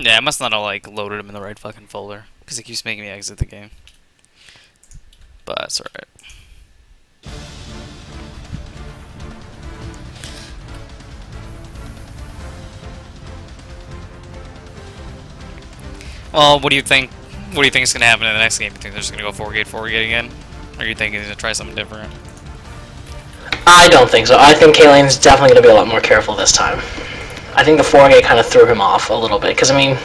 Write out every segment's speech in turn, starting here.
Yeah, I must not have like loaded him in the right fucking folder because it keeps making me exit the game. But that's alright. Well, what do you think? What do you think is gonna happen in the next game? You think they're just gonna go 4-gate again, or you think he's gonna try something different? I don't think so. I think Kalien's definitely going to be a lot more careful this time. I think the 4-gate kind of threw him off a little bit, because, I mean,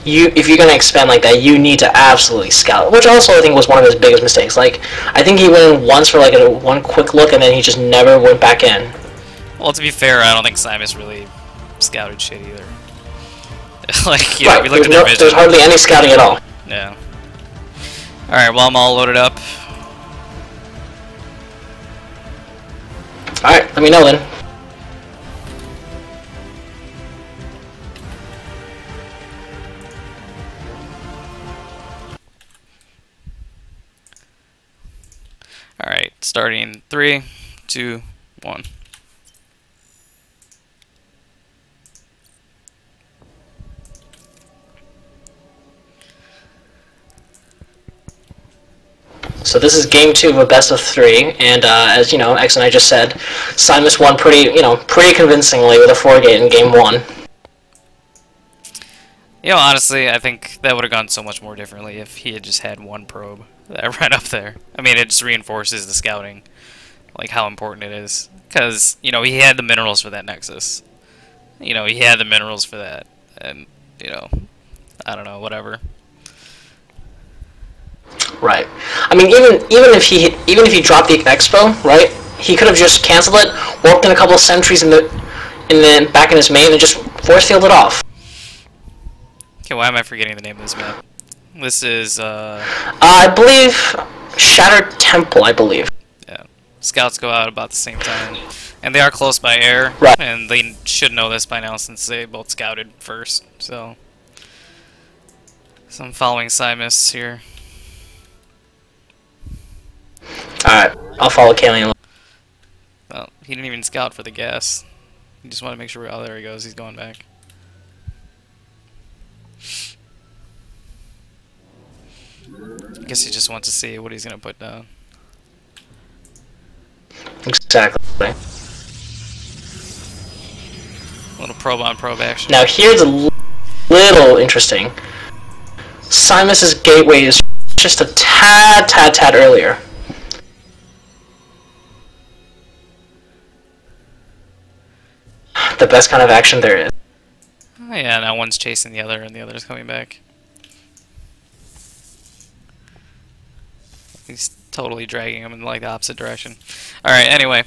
if you're going to expand like that, you need to absolutely scout, which also I think was one of his biggest mistakes. Like, I think he went in once for like one quick look, and then he just never went back in. Well, to be fair, I don't think Cymist really scouted shit either. Like, you know, we looked at their vision. There's hardly any scouting at all. Yeah. Alright, well, I'm all loaded up. Alright, let me know then. Alright, starting 3, 2, 1. So this is game 2 of a best of 3, and as you know, X and I just said, Cymist won pretty convincingly with a 4-gate in game 1. You know, honestly, I think that would have gone so much more differently if he had just had one probe that right up there. I mean, it just reinforces the scouting, like how important it is. Because, you know, he had the minerals for that Nexus. You know, he had the minerals for that. And, you know, I don't know, whatever. Right. I mean, even if he dropped the expo, right? He could have just canceled it, warped in a couple of sentries in the back in his main, and just force fielded off. Okay, why am I forgetting the name of this map? This is I believe Shattered Temple. I believe. Yeah. Scouts go out about the same time, and they are close by air, right? And they should know this by now since they both scouted first. So I'm following Cymist here. Alright, I'll follow Kalien. Well, he didn't even scout for the gas. He just wanted to make sure. Oh, there he goes. He's going back. I guess he just wants to see what he's going to put down. Exactly. A little probe on probe action. Now here's a little interesting. Cymist's gateway is just a tad earlier. The best kind of action there is. Oh yeah, now one's chasing the other and the other's coming back. He's totally dragging him in like the opposite direction. Alright, anyway.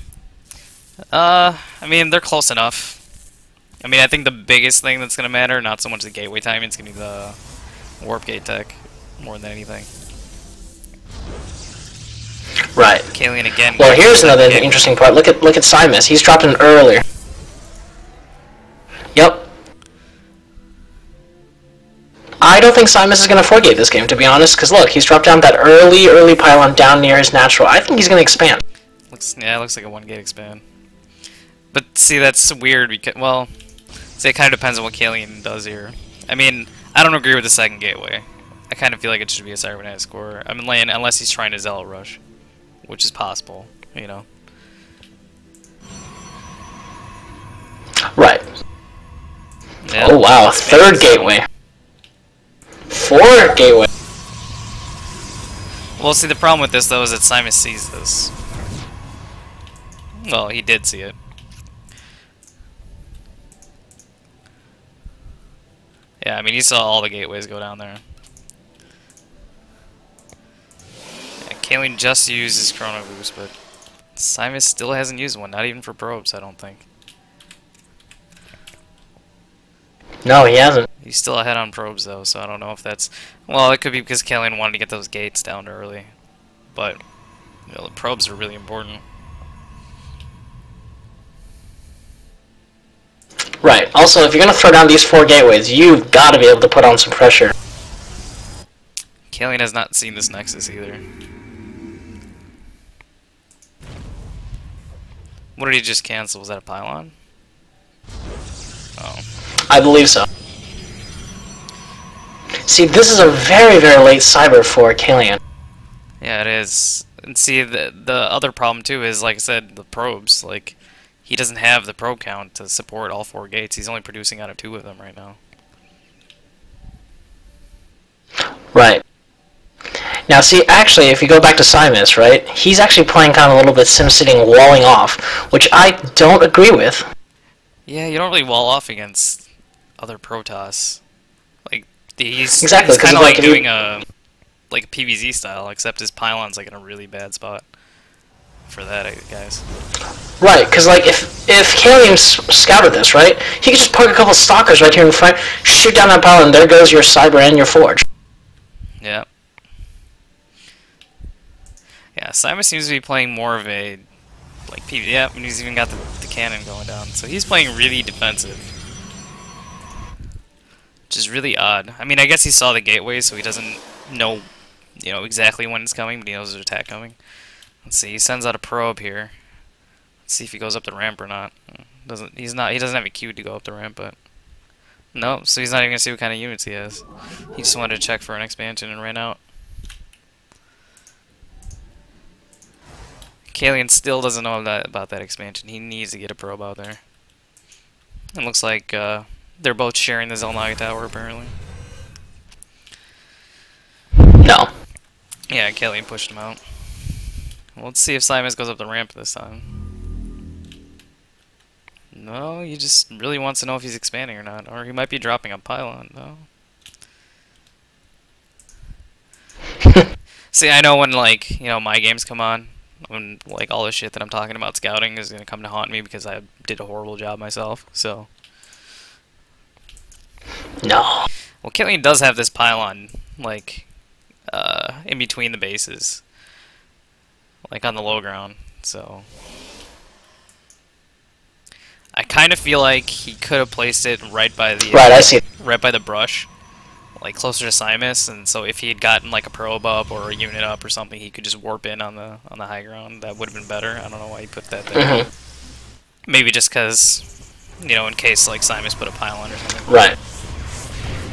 I mean, they're close enough. I mean, I think the biggest thing that's going to matter, not so much the gateway timing, it's going to be the warp gate tech, more than anything. Right. Kalien again. Well, here's another interesting part. Look at Cymist. He's dropped in earlier. Yep. I don't think Cymist is going to 4-gate this game, to be honest, because look, he's dropped down that early pylon down near his natural. I think he's going to expand. Yeah, it looks like a 1-gate expand. But see, that's weird because, well, see, it kind of depends on what Kalien does here. I mean, I don't agree with the second gateway. I kind of feel like it should be a cybernetic score. I mean, unless he's trying to Zealot rush, which is possible, you know. Right. Yeah, oh wow, 3rd gateway. 4th gateway. Well, see, the problem with this though is that Cymist sees this. Well, he did see it. Yeah, I mean, he saw all the gateways go down there. Yeah, Kalien just used his Chrono Boost, but Cymist still hasn't used one, not even for probes, I don't think. No, he hasn't. He's still ahead on probes, though, so I don't know if that's... Well, it could be because Kalien wanted to get those gates down early. But, you know, the probes are really important. Right. Also, if you're going to throw down these 4 gateways, you've got to be able to put on some pressure. Kalien has not seen this Nexus either. What did he just cancel? Was that a pylon? Oh. I believe so. See, this is a very, very late cyber for Kalien. Yeah, it is. And see, the other problem too is, like I said, the probes. Like, he doesn't have the probe count to support all 4 gates. He's only producing out of 2 of them right now. Right. Now, see, actually, if you go back to Cymist, right, he's actually playing kind of a little bit sim-sitting, walling off, which I don't agree with. Yeah, you don't really wall off against other Protoss. Like, he's Exactly, kind of like like doing a PvZ style, except his pylon's like in a really bad spot for that, guys. Right, because like if Kalien scouted this, right, he could just park a couple stalkers right here in front, shoot down that pylon, and there goes your cyber and your forge. Yeah. Yeah, Cymist seems to be playing more of a like PvZ. Yeah, and he's even got the cannon going down, so he's playing really defensive, which is really odd. I mean, I guess he saw the gateway, so he doesn't know, exactly when it's coming, but he knows there's an attack coming. Let's see. He sends out a probe here. Let's see if he goes up the ramp or not. He doesn't have a queue to go up the ramp, but no. So he's not even gonna see what kind of units he has. He just wanted to check for an expansion and ran out. Kalien still doesn't know about that expansion. He needs to get a probe out there. It looks like they're both sharing the Xantoniel tower, apparently. No. Yeah, Kalien pushed him out. Well, let's see if Cymist goes up the ramp this time. No, he just really wants to know if he's expanding or not. Or he might be dropping a pylon, though. See, I know when, like, my games come on, when, like, all the shit that I'm talking about scouting is going to come to haunt me because I did a horrible job myself, so. No. Well, Kalien does have this pylon, like, in between the bases. Like, on the low ground, so. I kind of feel like he could have placed it right by the... Right, I see. Right by the brush. Like, closer to Cymist, and so if he had gotten, like, a probe up or a unit up or something, he could just warp in on the high ground. That would have been better. I don't know why he put that there. Maybe just because, in case, like, Cymist put a pylon or something. Right.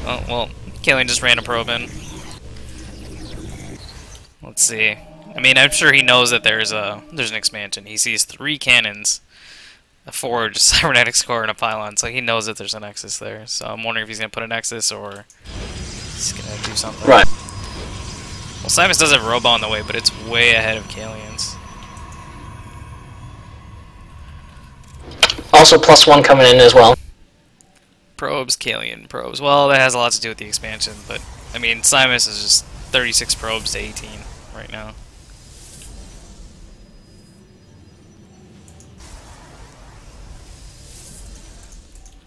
Oh, well, Kalien just ran a probe in. Let's see. I mean, I'm sure he knows that there's an expansion. He sees 3 cannons, a forge, a cybernetics core, and a pylon, so he knows that there's a nexus there. So I'm wondering if he's going to put a nexus or he's going to do something. Right. Well, Cymist does have a robo on the way, but it's way ahead of Kalien's. Also, +1 coming in as well. Probes, Kalien, probes. Well, that has a lot to do with the expansion, but, I mean, Cymist is just 36 probes to 18 right now.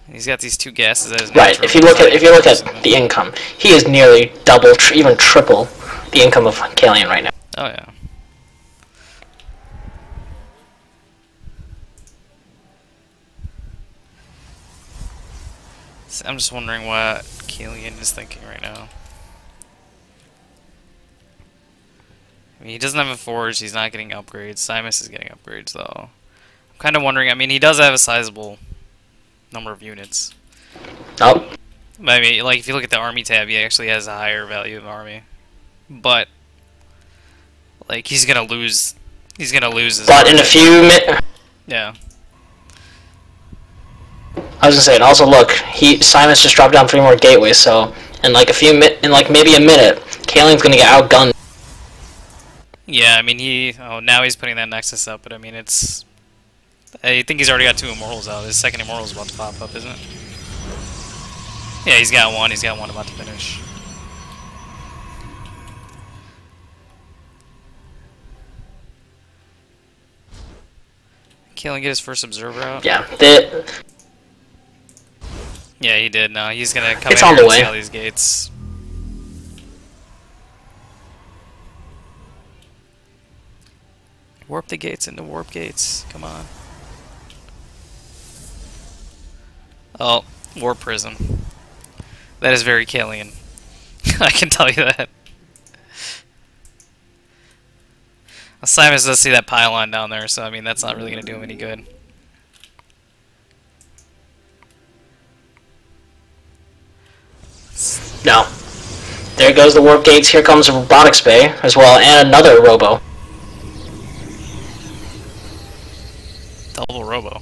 He's got these 2 gases as right. If you look at the income, he is nearly double, even triple the income of Kalien right now. Oh yeah. So I'm just wondering what Kalien is thinking right now. I mean, he doesn't have a forge. He's not getting upgrades. Cymist is getting upgrades though. I'm kind of wondering. I mean, he does have a sizable number of units. Oh. I mean, like, if you look at the army tab, he actually has a higher value of army. But, like, he's gonna lose his But in a few minutes... Yeah. I was gonna say, and also look, Cymist just dropped down 3 more gateways, so in like maybe a minute, Kalien's gonna get outgunned. Yeah, I mean, now he's putting that nexus up, but I mean, I think he's already got 2 immortals out. His second immortal is about to pop up, isn't it? Yeah, he's got one. He's got one about to finish. Kalien get his first observer out? Yeah. Yeah, he did. No, he's gonna come It's in on here the and see way. all these gates. Warp the gates into warp gates. Come on. Oh, warp prism. That is very Kalien. I can tell you that. Cymist does see that pylon down there, so I mean that's not really going to do him any good. No. there goes the warp gates. Here comes Robotics Bay as well, and another Robo. Double Robo.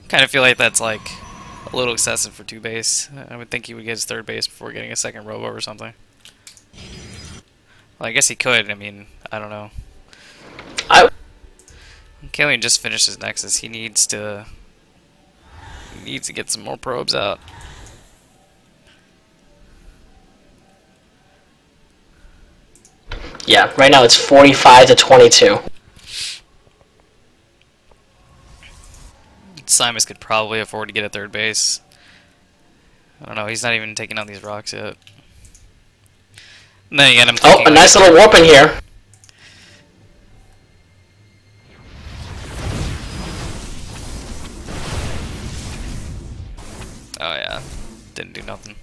Kind of feel like that's like a little excessive for 2 base. I would think he would get his 3rd base before getting a 2nd Robo or something. Well, I guess he could. I mean, I don't know. Kalien just finished his Nexus. He needs to get some more probes out. Yeah, right now it's 45 to 22. Cymist could probably afford to get a 3rd base. I don't know, he's not even taking out these rocks yet. And then again, I'm thinking, a nice little warp in here. Oh yeah, didn't do nothing.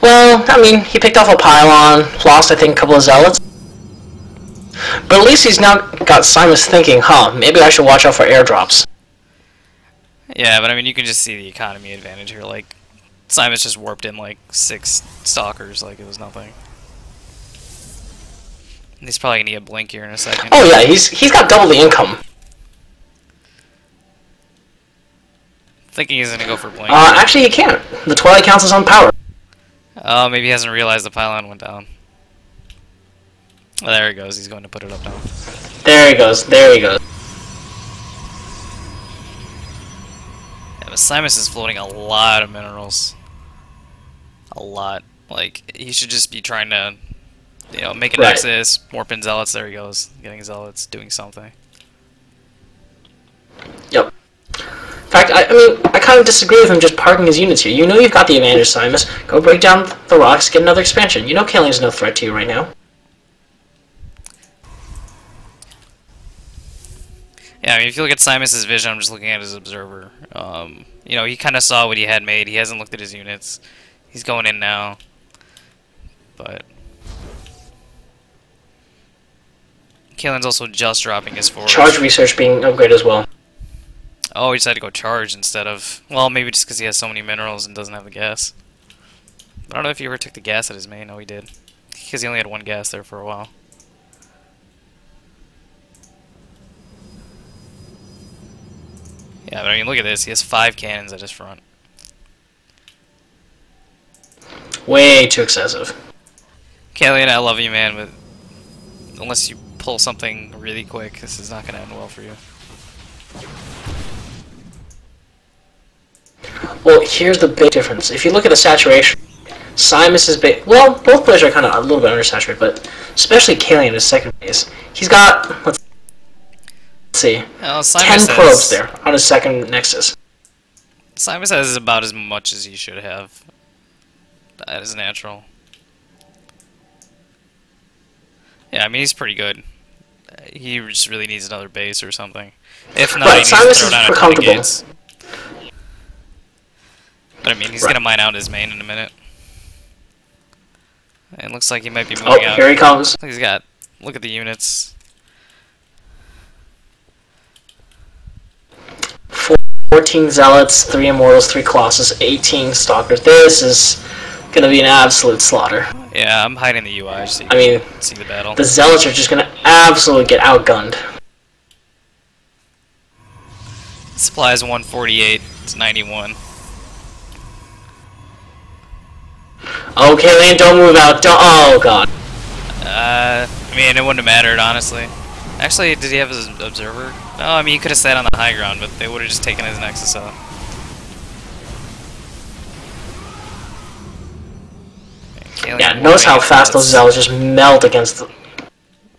Well, I mean, he picked off a pylon, lost, I think, a couple of zealots. But at least he's now got Cymist thinking, maybe I should watch out for airdrops. Yeah, but I mean, you can just see the economy advantage here. Like, Cymist just warped in like 6 stalkers like it was nothing. And he's probably gonna get Blink here in a second. Oh yeah, he's got double the income. Thinking he's gonna go for Blink. Actually, he can't. The Twilight Council's on power. Oh, maybe he hasn't realized the pylon went down. Oh, there he goes. He's going to put it up now. There he goes. There he goes. Yeah, but Cymist is floating a lot of minerals. A lot. Like, he should just be trying to, you know, make a Nexus, warp in Zealots. There he goes. Getting Zealots, doing something. Yep. In fact, I mean, I kind of disagree with him just parking his units here. You know you've got the advantage, Cymist. Go break down the rocks, get another expansion. You know Kalien's no threat to you right now. Yeah, I mean, if you look at Cymist's vision, I'm just looking at his observer. You know, he kind of saw what he had made. He hasn't looked at his units. He's going in now. But Kalien's also just dropping his force. Charge research being upgraded as well. Oh, he decided to go charge instead of... Well, maybe just because he has so many minerals and doesn't have the gas. I don't know if he ever took the gas at his main. No, he did. Because he only had 1 gas there for a while. Yeah, but I mean, look at this. He has 5 cannons at his front. Way too excessive. Kalien, I love you, man, but unless you pull something really quick, this is not going to end well for you. Well, here's the big difference. If you look at the saturation, Cymist is well, both players are kind of a little bit undersaturated, but especially Kalien is 2nd base. He's got, let's see, 10 probes there on his 2nd Nexus. Cymist has about as much as he should have. That is natural. Yeah, I mean, he's pretty good. He just really needs another base or something. If not, he needs to throw down a ton of gates. But I mean, he's gonna mine out his main in a minute. And it looks like he might be moving out. Here he comes. He's got, look at the units. 14 Zealots, 3 Immortals, 3 Colossus, 18 Stalkers. This is gonna be an absolute slaughter. Yeah, I'm hiding the UI so you can see the battle. The Zealots are just gonna absolutely get outgunned. Supplies 148 to 91. Oh, Kalien, don't move out. Don't. Oh, God. I mean, it wouldn't have mattered, honestly. Actually, did he have his observer? No, I mean, he could have sat on the high ground, but they would have just taken his Nexus out. Yeah, notice how fast those Zealots just melt against them.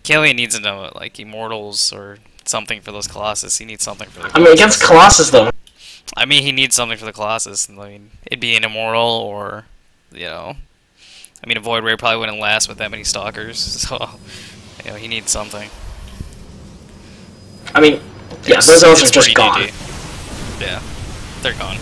Kalien needs to know, like, Immortals or something for those Colossus. He needs something for the Colossus. I mean, against Colossus, though. I mean, he needs something for the Colossus. I mean, it'd be an Immortal or, you know... I mean, a Void Ray probably wouldn't last with that many Stalkers, so... You know, he needs something. I mean, yeah, those Zealots are just gone. GG. Yeah, they're gone.